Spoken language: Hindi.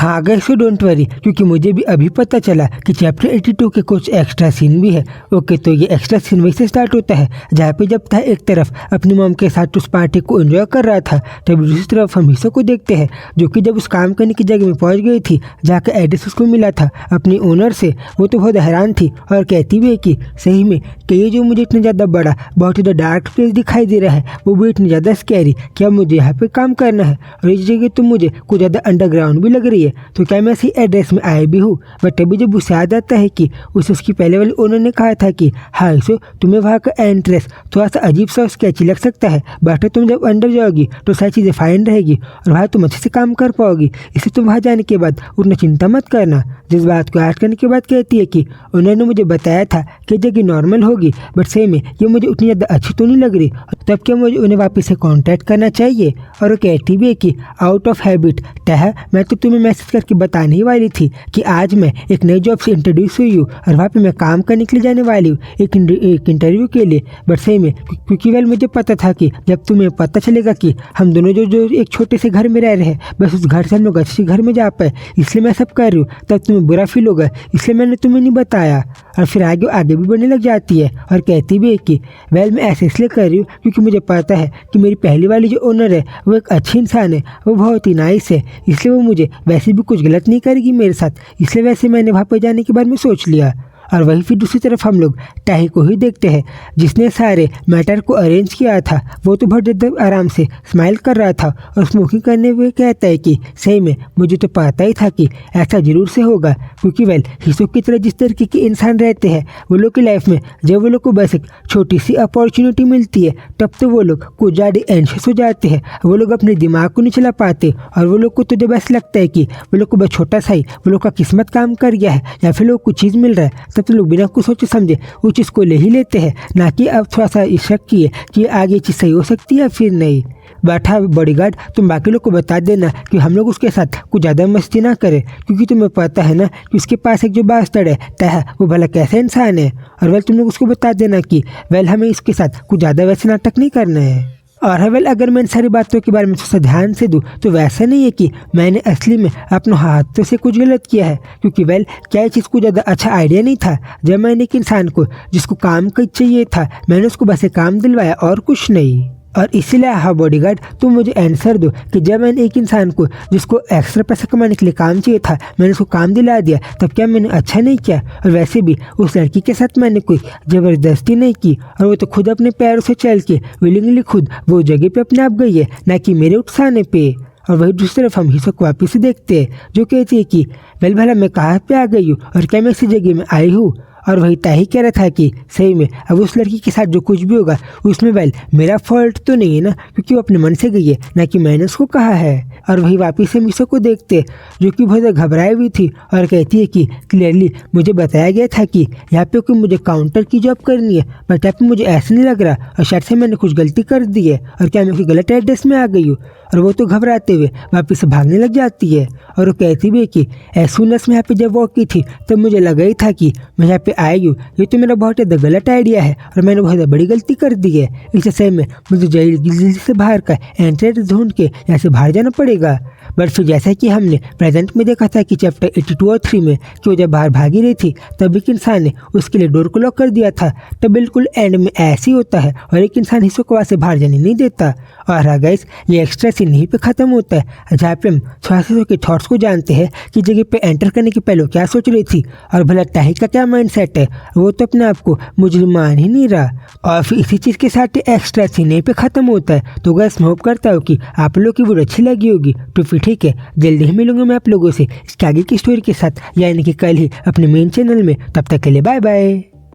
हाँ गाइस डोंट वरी, क्योंकि मुझे भी अभी पता चला कि चैप्टर 82 के कुछ एक्स्ट्रा सीन भी है। ओके, तो ये एक्स्ट्रा सीन वहीं से स्टार्ट होता है जहाँ पे जब था एक तरफ अपनी मॉम के साथ उस पार्टी को एंजॉय कर रहा था, तब दूसरी तरफ हम हिस्सों को देखते हैं जो कि जब उस काम करने की जगह में पहुँच गई थी जहाँ का एड्रेस उसको मिला था अपनी ओनर से, वो तो बहुत हैरान थी और कहती भी है कि सही में कि ये जो मुझे इतना ज़्यादा बड़ा बहुत ही डार्क प्लेस दिखाई दे रहा है वो भी इतनी ज़्यादा स्कैरी, क्या मुझे यहाँ पे काम करना है और इस जगह तो मुझे कुछ ज़्यादा अंडरग्राउंड भी लग रही है, तो क्या मैं इसी एड्रेस में आए भी हूँ। बट अभी जब उसे याद आता है कि उसकी पहले वाले ओनर ने कहा था कि हाँ सो तुम्हें वहाँ का एंट्रेंस थोड़ा सा अजीब सा स्केची लग सकता है, बट तुम जब अंदर जाओगी तो सारी चीज़ें फाइन रहेगी और वहाँ तुम अच्छे से काम कर पाओगी, इसलिए तुम वहाँ जाने के बाद उतना चिंता मत करना। जिस बात को याद करने के बाद कहती है कि उन्होंने मुझे बताया था कि जगह नॉर्मल होगी बट सही में ये मुझे उतनी ज़्यादा अच्छी तो नहीं लग रही, तब क्या मुझे उन्हें वापस से कांटेक्ट करना चाहिए। और वो कहती भी है कि आउट ऑफ हैबिट तह मैं तो तुम्हें मैसेज करके बताने ही वाली थी कि आज मैं एक नई जॉब से इंट्रोड्यूस हुई हूँ और वहाँ पे मैं काम करने के लिए जाने वाली हूँ एक इंटरव्यू के लिए। बट सही में क्योंकि वेल मुझे पता था कि जब तुम्हें पता चलेगा कि हम दोनों जो एक छोटे से घर में रह रहे हैं बस उस घर से हम लोग अच्छे घर में जा पाए, इसलिए मैं सब कर रही हूँ, तब तुम्हें बुरा फील होगा इसलिए मैंने तुम्हें नहीं बताया। और फिर आगे भी बढ़ने लग जाती है और कहती भी है कि वेल मैं ऐसे इसलिए कर रही हूँ क्योंकि मुझे पता है कि मेरी पहली वाली जो ओनर है वो एक अच्छी इंसान है, वो बहुत ही नाइस है, इसलिए वो मुझे वैसे भी कुछ गलत नहीं करेगी मेरे साथ, इसलिए वैसे मैंने वहाँ पर जाने के बारे में सोच लिया। और वहीं फिर दूसरी तरफ हम लोग टाही को ही देखते हैं जिसने सारे मैटर को अरेंज किया था। वो तो बहुत ज़्यादा आराम से स्माइल कर रहा था और स्मोकिंग करने हुए कहता है कि सही में मुझे तो पता ही था कि ऐसा ज़रूर से होगा, क्योंकि वेल हिस्सों की तरह जिस तरीके के इंसान रहते हैं वो लोग की लाइफ में जब वो लोग को बस एक छोटी सी अपॉर्चुनिटी मिलती है तब तो वो लोग कुछ ज़्यादा एंशियस हो जाते हैं, वो लोग अपने दिमाग को नहीं चला पाते और वो लोग को तो जब ऐसा लगता है कि वो लोग को बस छोटा सा ही वो लोग का किस्मत काम कर गया है या फिर लोग कुछ चीज़ मिल रहा है तब तो लोग बिना कुछ सोचे समझे उस चीज़ को ले ही लेते हैं, ना कि अब थोड़ा सा शक किए कि आगे चीज़ सही हो सकती है या फिर नहीं। बैठा बॉडीगार्ड तुम बाकी लोग को बता देना कि हम लोग उसके साथ कुछ ज़्यादा मस्ती ना करें, क्योंकि तुम्हें पता है ना कि उसके पास एक जो बास्टर्ड है तह वो भला कैसा इंसान है। और वेल तुम लोग उसको बता देना कि वेल हमें इसके साथ कुछ ज़्यादा वैसे नाटक नहीं करना है। और वेल अगर मैं इन सारी बातों के बारे में थोड़ा ध्यान से दूँ तो वैसा नहीं है कि मैंने असली में अपने हाथों से कुछ गलत किया है, क्योंकि वेल क्या ये चीज़ को ज़्यादा अच्छा आइडिया नहीं था जब मैंने एक इंसान को जिसको काम चाहिए था मैंने उसको बस काम दिलवाया और कुछ नहीं। और इसीलिए हाँ बॉडीगार्ड तुम मुझे आंसर दो कि जब मैंने एक इंसान को जिसको एक्स्ट्रा पैसा कमाने के लिए काम चाहिए था मैंने उसको काम दिला दिया तब क्या मैंने अच्छा नहीं किया। और वैसे भी उस लड़की के साथ मैंने कोई ज़बरदस्ती नहीं की और वो तो खुद अपने पैरों से चल के विलिंगली खुद वो जगह पे अपने आप गई है, ना कि मेरे उकसाने पे। और वही दूसरी तरफ हम हिस्सों को वापिस से देखते हैं जो कहती है कि वेल भला मैं कहाँ पे आ गई हूँ और क्या मैं इसी जगह में आई हूँ। और वही ताही कह रहा था कि सही में अब उस लड़की के साथ जो कुछ भी होगा उसमें वेल मेरा फॉल्ट तो नहीं है ना, क्योंकि वो अपने मन से गई है ना कि मैंने उसको कहा है। और वही वापिस से मिसो को देखते जो कि बहुत घबराई हुई थी और कहती है कि क्लियरली मुझे बताया गया था कि यहाँ पे कोई मुझे काउंटर की जॉब करनी है, बट यहाँ पे मुझे ऐसा नहीं लग रहा और शायद से मैंने कुछ गलती कर दी है और क्या मैं कोई गलत एड्रेस में आ गई हूँ। और वो तो घबराते हुए वापस से भागने लग जाती है और वो कहती भी है कि एज सून एज मैं यहाँ पे जब वॉक की थी तब मुझे लगा ही था कि मैं यहाँ पे आई हूँ, ये तो मेरा बहुत ज़्यादा गलत आइडिया है और मैंने बहुत बड़ी गलती कर दी है, इस सही में मुझे जल्दी से बाहर का एंट्रेंस ढूंढ के यहाँ से बाहर जाना पड़ेगा। बट फिर जैसा कि हमने प्रेजेंट में देखा था कि चैप्टर 82 और 3 में कि वो जब बाहर भागी रही थी तब एक इंसान ने उसके लिए डोर को लॉक कर दिया था, तब बिल्कुल एंड में ऐसे ही होता है और एक इंसान हिस्सों को वहाँ से बाहर जाने नहीं देता। और हाँ गाइस ये एक्स्ट्रा सीन यहीं पे ख़त्म होता है जहाँ पे हम हिस्सों के थॉट्स को जानते हैं कि जगह पे एंटर करने के पहले क्या सोच रही थी और भला ताही का क्या माइंड सेट है, वो तो अपने आप को मुजरिम मान ही नहीं रहा। और फिर इसी चीज़ के साथ एक्स्ट्रा सीन यहीं पे ख़त्म होता है। तो गाइस मैं होप करता हूँ कि आप लोग की वीडियो अच्छी लगी होगी, तो फिर ठीक है जल्दी ही मिलूंगा मैं आप लोगों से इसके आगे की स्टोरी के साथ, यानी कि कल ही अपने मेन चैनल में। तब तक के लिए बाय बाय।